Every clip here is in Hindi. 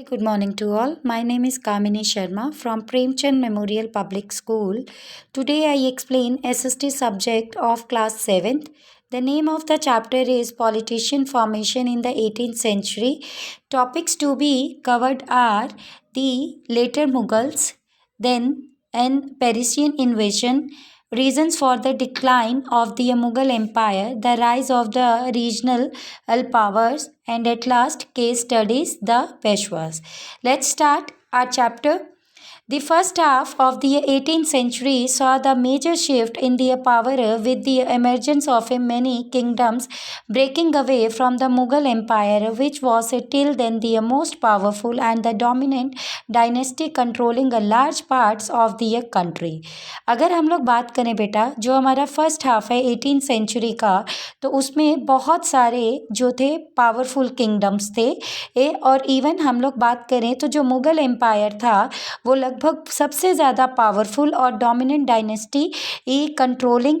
Very good morning to all. My name is Kamini Sharma from Premchand Memorial Public School. Today I explain SST subject of class 7th. The name of the chapter is Politician Formation in the 18th Century. Topics to be covered are the later Mughals, then an Parisian invasion, reasons for the decline of the Mughal Empire, the rise of the regional powers, and at last case studies the Peshwas. Let's start our chapter. The first half of the 18th century saw the major shift in the power with the emergence of many kingdoms breaking away from the Mughal Empire, which was till then the most powerful and the dominant dynasty controlling a large parts of the country. अगर हम लोग बात करें बेटा, जो हमारा फर्स्ट हाफ है 18th सेंचुरी का, तो उसमें बहुत सारे जो थे पावरफुल किंगडम्स थे और इवन हम लोग बात करें तो जो मुग़ल एम्पायर था वो लगभग सबसे ज़्यादा पावरफुल और डोमिनेंट डायनेस्टी कंट्रोलिंग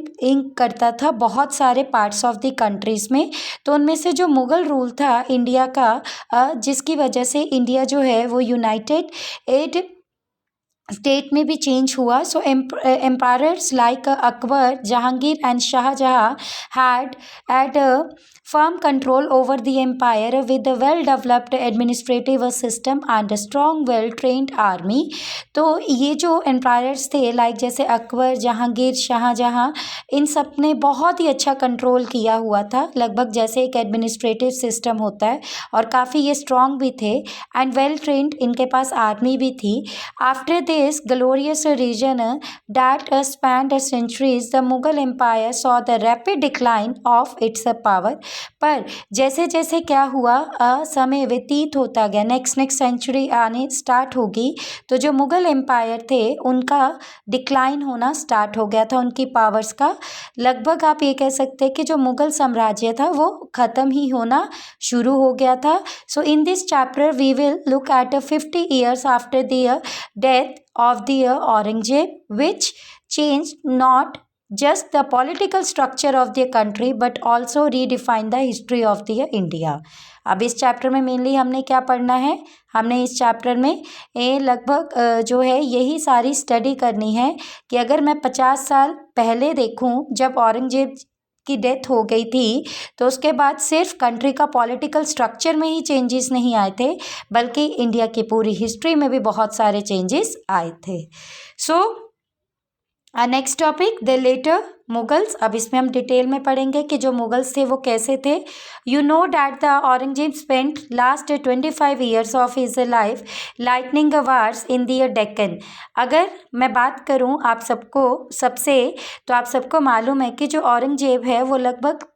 करता था बहुत सारे पार्ट्स ऑफ द कंट्रीज़ में। तो उनमें से जो मुग़ल रूल था इंडिया का, जिसकी वजह से इंडिया जो है वो यूनाइटेड स्टेट में भी चेंज हुआ. So emperors like Akbar, Jahangir and Shahjahan had firm control over the empire with a well developed administrative system and a strong well trained army. तो ये जो एम्पायर्स थे लाइक जैसे अकबर, जहांगीर, शाहजहाँ, इन सब ने बहुत ही अच्छा कंट्रोल किया हुआ था, लगभग जैसे एक एडमिनिस्ट्रेटिव सिस्टम होता है, और काफ़ी ये स्ट्रॉन्ग भी थे एंड वेल ट्रेंड, इनके पास आर्मी भी थी. After this glorious region that spanned centuries, the Mughal Empire saw the rapid decline of its power. पर जैसे जैसे क्या हुआ, समय व्यतीत होता गया, नेक्स्ट सेंचुरी आने स्टार्ट होगी, तो जो मुग़ल एम्पायर थे उनका डिक्लाइन होना स्टार्ट हो गया था, उनकी पावर्स का. लगभग आप ये कह सकते हैं कि जो मुग़ल साम्राज्य था वो ख़त्म ही होना शुरू हो गया था. So in this chapter we will look at 50 years after the death of the Aurangzeb, which changed not just the political structure of the country but also redefined the history of the India. अब इस चैप्टर में मेनली हमने क्या पढ़ना है, हमने इस चैप्टर में लगभग जो है यही सारी स्टडी करनी है कि अगर मैं 50 साल पहले देखूं जब औरंगजेब की डेथ हो गई थी, तो उसके बाद सिर्फ कंट्री का पॉलिटिकल स्ट्रक्चर में ही चेंजेस नहीं आए थे, बल्कि इंडिया की पूरी हिस्ट्री में भी बहुत सारे चेंजेस आए थे. So next topic the later Mughals. अब इसमें हम डिटेल में पढ़ेंगे कि जो मुगल्स थे वो कैसे थे. You know that the Aurangzeb spent last 25 years of his life lightning wars in the Deccan. अगर मैं बात करूं आप सबको सबसे, तो आप सबको मालूम है कि जो औरंगजेब है वो लगभग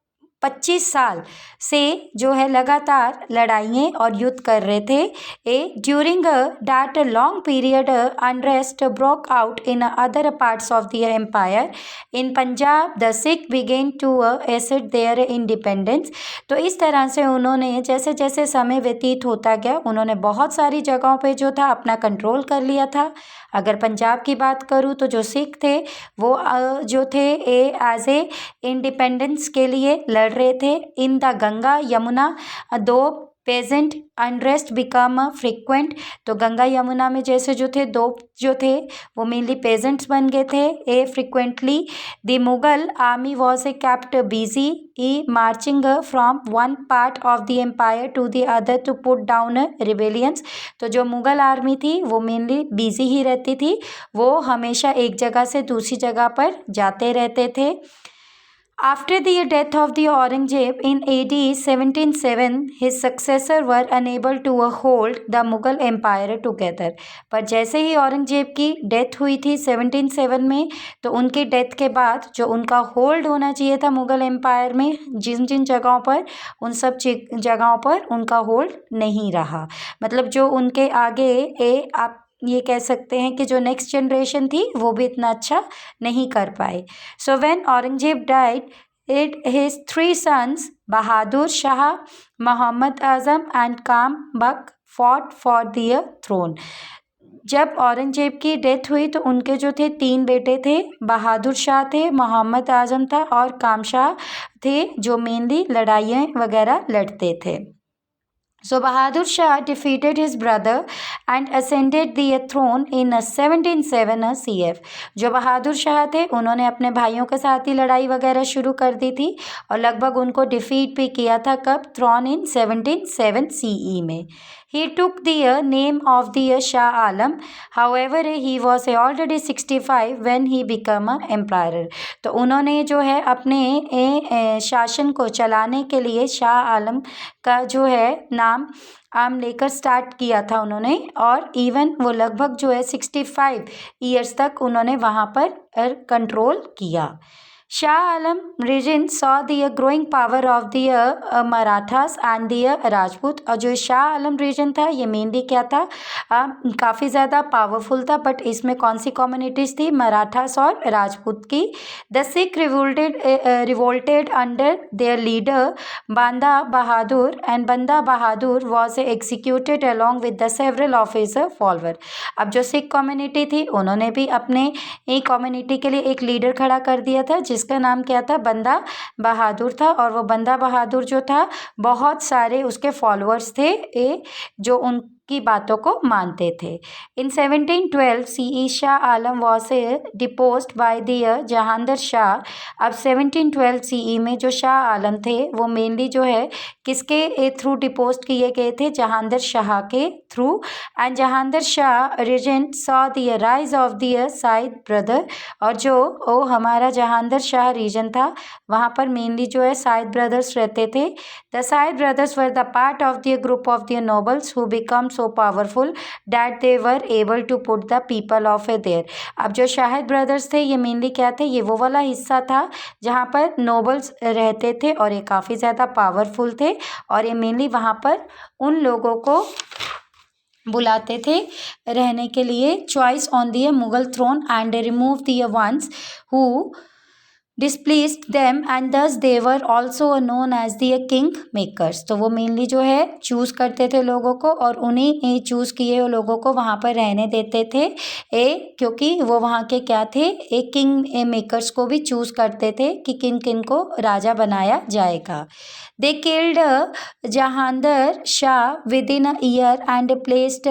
25 साल से जो है लगातार लड़ाइयाँ और युद्ध कर रहे थे. During that long period unrest broke out in other parts of the empire. In Punjab the Sikh began to assert their independence. तो इस तरह से उन्होंने जैसे जैसे समय व्यतीत होता गया उन्होंने बहुत सारी जगहों पे जो था अपना कंट्रोल कर लिया था. अगर पंजाब की बात करूँ तो जो सिख थे वो जो थे एज ए इंडिपेंडेंस के लिए लड़ रहे थे. इन द गंगा यमुना दो पेजेंट अनरेस्ट बिकम फ्रिक्वेंट. तो गंगा यमुना में जैसे जो थे दो जो थे वो मेनली पेजेंट्स बन गए थे frequently. The Mughal army was kept busy marching from one part of the empire to the other to put down rebellions. तो जो मुगल आर्मी थी वो मेनली बिजी ही रहती थी, वो हमेशा एक जगह से दूसरी जगह पर जाते रहते थे. After the death of the Aurangzeb in AD 1707, his successor were unable to hold the Mughal Empire together. पर जैसे ही औरंगजेब की डेथ हुई थी 1707 में, तो उनकी डेथ के बाद जो उनका होल्ड होना चाहिए था मुग़ल एम्पायर में जिन जिन जगहों पर, उन सब जगहों पर उनका होल्ड नहीं रहा. मतलब जो उनके आगे आप ये कह सकते हैं कि जो नेक्स्ट जनरेशन थी वो भी इतना अच्छा नहीं कर पाए. So when Aurangzeb died his 3 sons Bahadur Shah, Mohammad Azam and Kam Baksh fought for the throne. जब औरंगजेब की डेथ हुई तो उनके जो थे 3 बेटे थे, बहादुर शाह थे, मोहम्मद आजम था और काम शाह थे, जो मेनली लड़ाइयाँ वगैरह लड़ते थे. So Bahadur Shah defeated his brother and ascended the throne in 1707 CF. जो बहादुर शाह थे उन्होंने अपने भाइयों के साथ ही लड़ाई वगैरह शुरू कर दी थी और लगभग उनको डिफीट भी किया था कब थ्रोन इन 1707 CE में. He took the name of the Shah Alam. However, he was already 65 when he became a emperor. तो उन्होंने जो है अपने शासन को चलाने के लिए शाह आलम का जो है नाम आम लेकर स्टार्ट किया था उन्होंने और इवन वो लगभग जो है 65 ईयर्स तक उन्होंने वहाँ पर कंट्रोल किया. Shah Alam region saw the growing power of the Marathas and the Rajput. और जो शाह आलम रीजन था ये मेनली क्या था काफ़ी ज़्यादा पावरफुल था बट इसमें कौन सी कम्युनिटीज़ थी मराठास और राजपूत की. The Sikh revolted under their leader Banda Bahadur and Banda Bahadur was executed along with the several of his follower. अब जो सिख कम्युनिटी थी उन्होंने भी अपने एक कम्युनिटी के लिए एक लीडर खड़ा कर दिया था जिसका नाम क्या था बंदा बहादुर था और वो बंदा बहादुर जो था बहुत सारे उसके फॉलोअर्स थे जो उनकी बातों को मानते थे. In 1712 CE Shah Alam was deposed by the Jahangir Shah. अब 1712 CE में जो शाह आलम थे वो मेनली जो है किसके थ्रू डिपोज्ड किए गए थे जहांगीर शाह के through. And Jahangir Shah regent saw the rise of the Sayyid brother. और जो हमारा जहांगीर शाह रीजन था वहाँ पर मेनली जो है साइद ब्रदर्स रहते थे. The Sayyid brothers were the part of the group of the nobles who become so powerful that they were able to put the people of their. अब जो शाहिद ब्रदर्स थे ये मेनली क्या थे ये वो वाला हिस्सा था जहाँ पर नोबल्स रहते थे और ये काफ़ी ज़्यादा पावरफुल थे और ये मेनली वहाँ पर उन लोगों को बुलाते थे रहने के लिए choice on the Mughal throne and remove the ones who displaced them and thus they were also known as the king makers. तो वो मेनली जो है चूज़ करते थे लोगों को और उन्हीं चूज़ किए हुए लोगों को वहाँ पर रहने देते थे क्योंकि वो वहाँ के क्या थे एक किंग मेकर्स को भी चूज़ करते थे कि किन किन को राजा बनाया जाएगा. They killed Jahandar Shah within a year and placed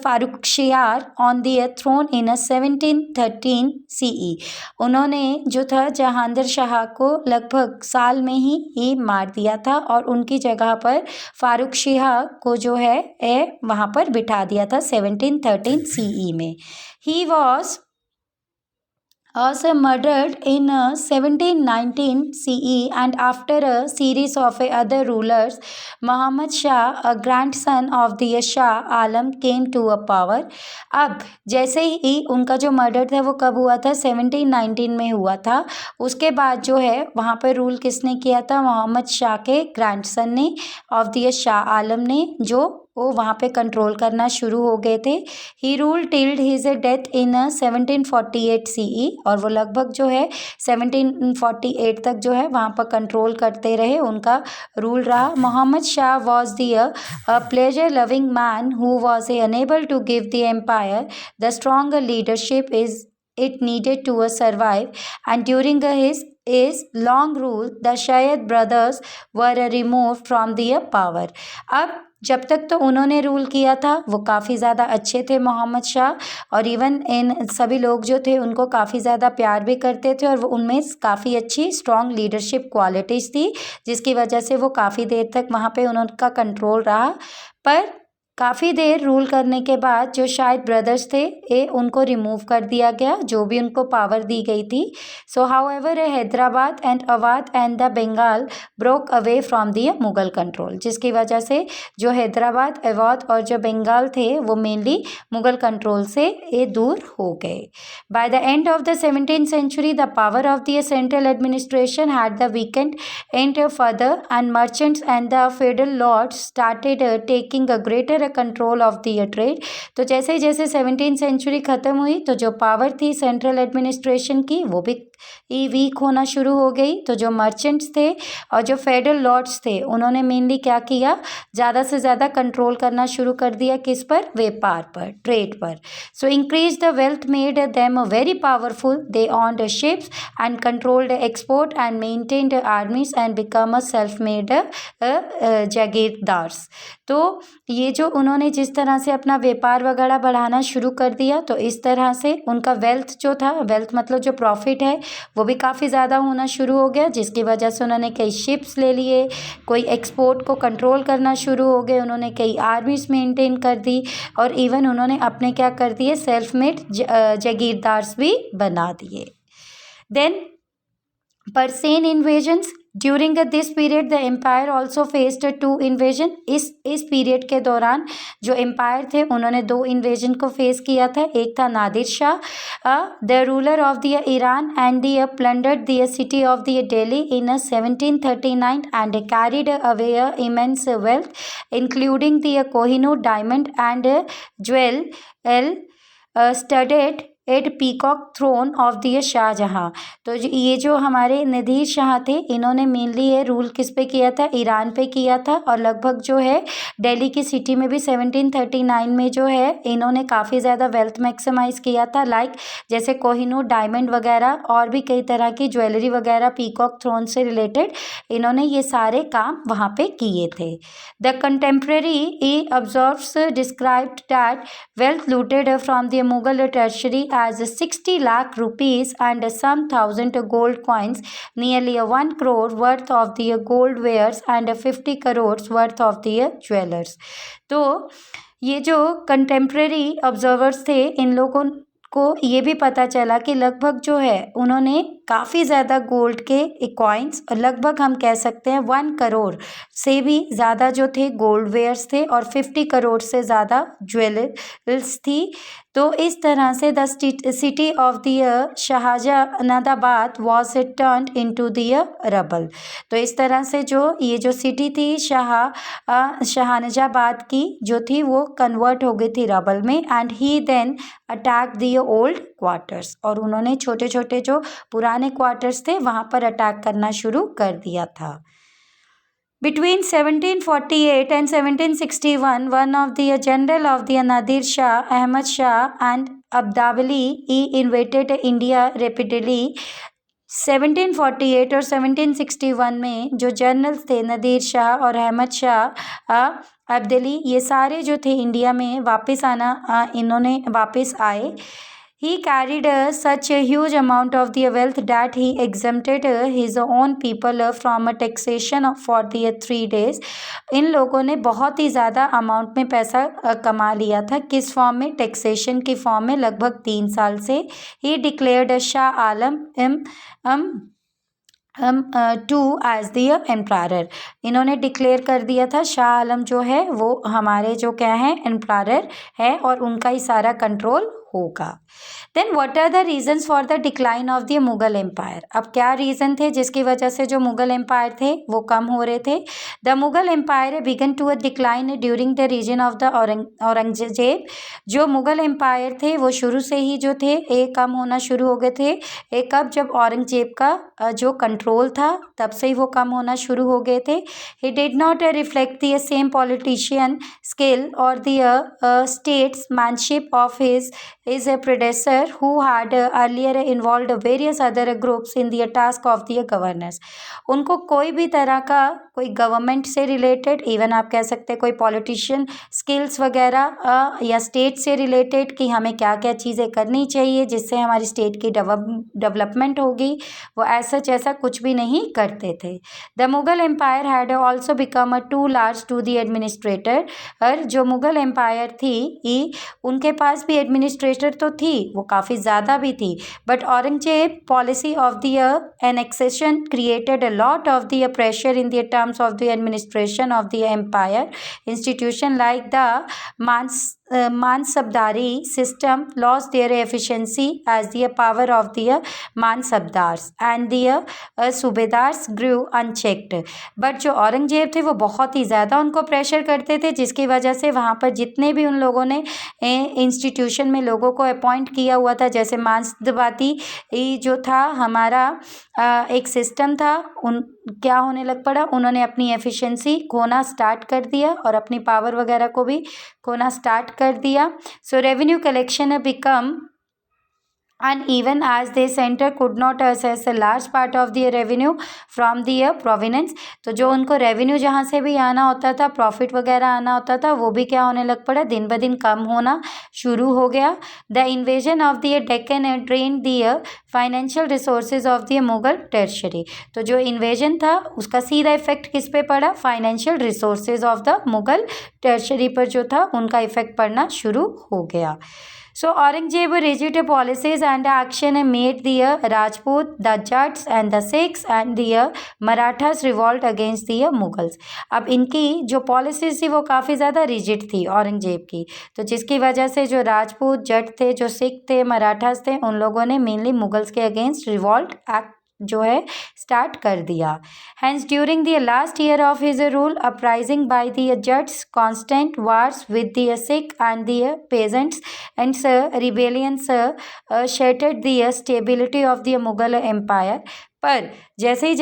Farrukhsiyar on the throne in 1713 CE. उन्होंने जो था जहांगीर शाह को लगभग साल में ही मार दिया था और उनकी जगह पर फारुखशियाह को जो है वहाँ पर बिठा दिया था 1713 CE में. He was murdered in 1719 CE and after a series of other rulers, Muhammad Shah, a grandson of the Shah Alam, came to a power. अब जैसे ही उनका जो मर्डर था वो कब हुआ था 1719 में हुआ था. उसके बाद जो है वहाँ पर रूल किसने किया था मोहम्मद शाह के ग्रैंडसन ने ऑफ द शाह आलम ने जो वो वहाँ पे कंट्रोल करना शुरू हो गए थे. He rule till his death in 1748 CE और वो लगभग जो है 1748 तक जो है वहाँ पर कंट्रोल करते रहे उनका रूल रहा. Mohammad Shah was the pleasure loving man who was unable to give the empire the strong leadership is it needed to survive, and during his long rule the Shayad brothers were removed from their power. अब जब तक तो उन्होंने रूल किया था वो काफ़ी ज़्यादा अच्छे थे मोहम्मद शाह और इवन इन सभी लोग जो थे उनको काफ़ी ज़्यादा प्यार भी करते थे और वो उनमें काफ़ी अच्छी स्ट्रॉन्ग लीडरशिप क्वालिटीज़ थी जिसकी वजह से वो काफ़ी देर तक वहाँ पे उनका कंट्रोल रहा. पर काफ़ी देर रूल करने के बाद जो शायद ब्रदर्स थे उनको रिमूव कर दिया गया जो भी उनको पावर दी गई थी. So however Hyderabad and Awadh and the Bengal broke away from the Mughal control जिसकी वजह से जो हैदराबाद अवध और जो बंगाल थे वो मेनली मुगल कंट्रोल से दूर हो गए. By the end of the 17th century the power of the central administration had the weakened and further and merchants and the federal lords started taking a greater control of the trade. तो जैसे ही जैसे 17th century ख़त्म हुई तो जो पावर थी सेंट्रल एडमिनिस्ट्रेशन की वो भी ही वीक होना शुरू हो गई। तो जो मर्चेंट्स थे और जो फेडरल लॉर्ड्स थे उन्होंने मेनली क्या किया, ज़्यादा से ज़्यादा कंट्रोल करना शुरू कर दिया, किस पर, व्यापार पर, ट्रेड पर। So increase the wealth made them very powerful, they owned ships and controlled export and maintained armies and become a self made jagirdars. तो ये जो उन्होंने जिस तरह से अपना व्यापार वगैरह बढ़ाना शुरू कर दिया, तो इस तरह से उनका वेल्थ जो था, वेल्थ मतलब जो प्रॉफिट है वो भी काफ़ी ज़्यादा होना शुरू हो गया, जिसकी वजह से उन्होंने कई शिप्स ले लिए, कोई एक्सपोर्ट को कंट्रोल करना शुरू हो गए, उन्होंने कई आर्मीज मेंटेन कर दी और इवन उन्होंने अपने क्या कर दिए, सेल्फ मेड जागीरदार्स भी बना दिए। Then Persian invasions, during this period the empire also faced 2 invasion. इस पीरियड के दौरान जो एम्पायर थे उन्होंने 2 इन्वेजन को फेस किया था। एक था Nadir Shah the ruler of the Iran and the plundered the city of the Delhi in 1739 and carried away immense wealth including the Kohinoor diamond and jewel studded at peacock throne of the Shahjahan. तो ये जो हमारे नादिर शाह थे इन्होंने मेनली ये रूल किस पे किया था, ईरान पे किया था और लगभग जो है दिल्ली की सिटी में भी 1739 में जो है इन्होंने काफ़ी ज़्यादा वेल्थ मैक्सिमाइज किया था, लाइक जैसे कोहिनूर डायमंड वगैरह और भी कई तरह की ज्वेलरी वगैरह पीकॉक थ्रोन से रिलेटेड इन्होंने ये सारे काम वहाँ पे किए थे। The contemporary observes described that wealth looted from the Mughal treasury as 60 lakh rupees and some thousand gold coins, nearly 1 crore worth of the gold wares and 50 crores worth of the jewelers। तो ये जो कंटेम्प्रेरी ऑब्जर्वर्स थे इन लोगों को ये भी पता चला कि लगभग जो है उन्होंने काफ़ी ज़्यादा गोल्ड के कॉइन्स, लगभग हम कह सकते हैं 1 करोड़ से भी ज़्यादा जो थे गोल्ड वेयर्स थे और 50 करोड़ से ज़्यादा ज्वेलर्स थी। तो इस तरह से the city of the Shahjahanabad was turned into the rubble. तो इस तरह से जो ये जो सिटी थी शाहजहानाबाद की जो थी वो कन्वर्ट हो गई थी रबल में। And he then attack the old quarters, और उन्होंने छोटे छोटे जो पुराने क्वार्टर्स थे वहाँ पर अटैक करना शुरू कर दिया था। Between 1748 and 1761, one of the general of the Nadir Shah, Ahmad Shah and Abdali, he invaded India rapidly। 1748 और 1761 में जो जनरल्स थे नदीर शाह और अहमद शाह अब्दाली, ये सारे जो थे इंडिया में वापस इन्होंने वापस आए। He carried such a huge amount of the wealth that he exempted his own people from taxation for the 3 days। इन लोगों ने बहुत ही ज़्यादा अमाउंट में पैसा कमा लिया था, किस फॉर्म में, टैक्सेशन की फॉर्म में, लगभग 3 साल से। He declared Shah Alam two as the empire. इन्होंने डिक्लेयर कर दिया था शाह आलम जो है वो हमारे जो क्या है एम्पायर है और उनका ही सारा कंट्रोल होगा। Then what are the reasons for the decline of the Mughal empire. अब क्या रीज़न थे जिसकी वजह से जो मुगल एम्पायर थे वो कम हो रहे थे। The Mughal empire began to a decline during the region of the Aurangzeb. जो मुगल एम्पायर थे वो शुरू से ही जो थे एक कम होना शुरू हो गए थे। एक कब, जब औरंगजेब का जो कंट्रोल था तब से ही वो कम होना शुरू हो गए थे। He did not reflect the same politician skill और the statesmanship of his predecessor who had earlier involved various other groups in the task of the governance। उनको कोई भी तरह का कोई गवर्नमेंट से रिलेटेड, इवन आप कह सकते हैं कोई पॉलिटिशियन स्किल्स वगैरह या स्टेट से रिलेटेड कि हमें क्या क्या चीज़ें करनी चाहिए जिससे हमारी स्टेट की डेवलपमेंट होगी, वो ऐसा कुछ भी नहीं करते थे। The Mughal empire had also become too large to the administrator. और जो मुगल एम्पायर थी उनके पास भी एडमिनिस्ट्रेटर तो थी, वो काफ़ी ज़्यादा भी थी, but Aurangzeb policy of the annexation created a lot of the pressure in the terms terms of the administration of the empire. Institution like the Mansabdari system lost their efficiency as the power of the Mansabdars and the सूबेदार्स grew unchecked. But जो औरंगजेब थे वो बहुत ही ज़्यादा उनको प्रेशर करते थे, जिसकी वजह से वहाँ पर जितने भी उन लोगों ने इंस्टीट्यूशन में लोगों को अपॉइंट किया हुआ था, जैसे मांसबाती जो था हमारा एक सिस्टम था, उन क्या होने लग पड़ा, उन्होंने अपनी एफिशिएंसी खोना स्टार्ट कर दिया और अपनी पावर वगैरह को भी खोना स्टार्ट कर दिया. So revenue collection become uneven as the center could not assess a large part of the revenue from the province. तो जो उनको रेवेन्यू जहाँ से भी आना होता था, प्रॉफिट वगैरह आना होता था, वो भी क्या होने लग पड़ा, दिन ब दिन कम होना शुरू हो गया. The invasion of the Deccan drain the financial resources of the Mughal territory. तो जो इन्वेजन था उसका सीधा इफेक्ट किस पे पड़ा, financial resources of the Mughal territory पर जो था उनका इफेक्ट पड़ना शुरू हो गया. So Aurangzeb rigid policies and action made the Rajput, the Jats and the Sikhs and the Marathas revolt against the Mughals. अब इनकी जो पॉलिसीज थी वो काफ़ी ज़्यादा रिजिड थी औरंगजेब की, तो जिसकी वजह से जो राजपूत, जट थे, जो सिख थे, मराठास थे, उन लोगों ने मेनली मुगल्स के अगेंस्ट रिवॉल्ट एक्ट जो है स्टार्ट कर दिया. Hence during the last year of his rule, uprising by the Jats, constant wars with the Sikh and the peasants and rebellions shattered the stability of the Mughal empire. पर जैसे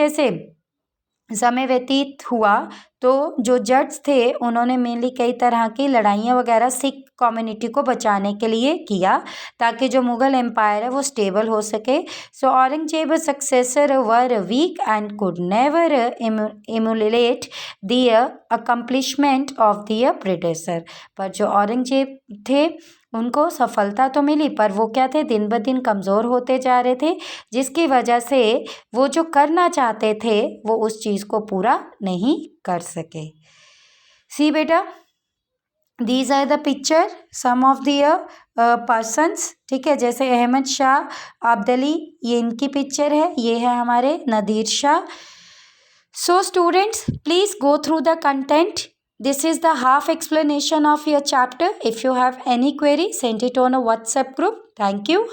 समय व्यतीत हुआ तो जो जट्स थे उन्होंने मेनली कई तरह की लड़ाइयाँ वगैरह सिख कम्युनिटी को बचाने के लिए किया ताकि जो मुग़ल एम्पायर है वो स्टेबल हो सके. So Aurangzeb successor were weak and could never emulate the accomplishment of the predecessor. पर जो औरंगजेब थे उनको सफलता तो मिली पर वो क्या थे, दिन ब दिन कमज़ोर होते जा रहे थे, जिसकी वजह से वो जो करना चाहते थे वो उस चीज़ को पूरा नहीं कर सके. सी बेटा, these are the picture some of the persons. ठीक है, जैसे अहमद शाह अब्दाली, ये इनकी पिक्चर है, ये है हमारे Nadir Shah. So students please go through the content. This is the half explanation of your chapter. If you have any query, send it on a WhatsApp group. Thank you.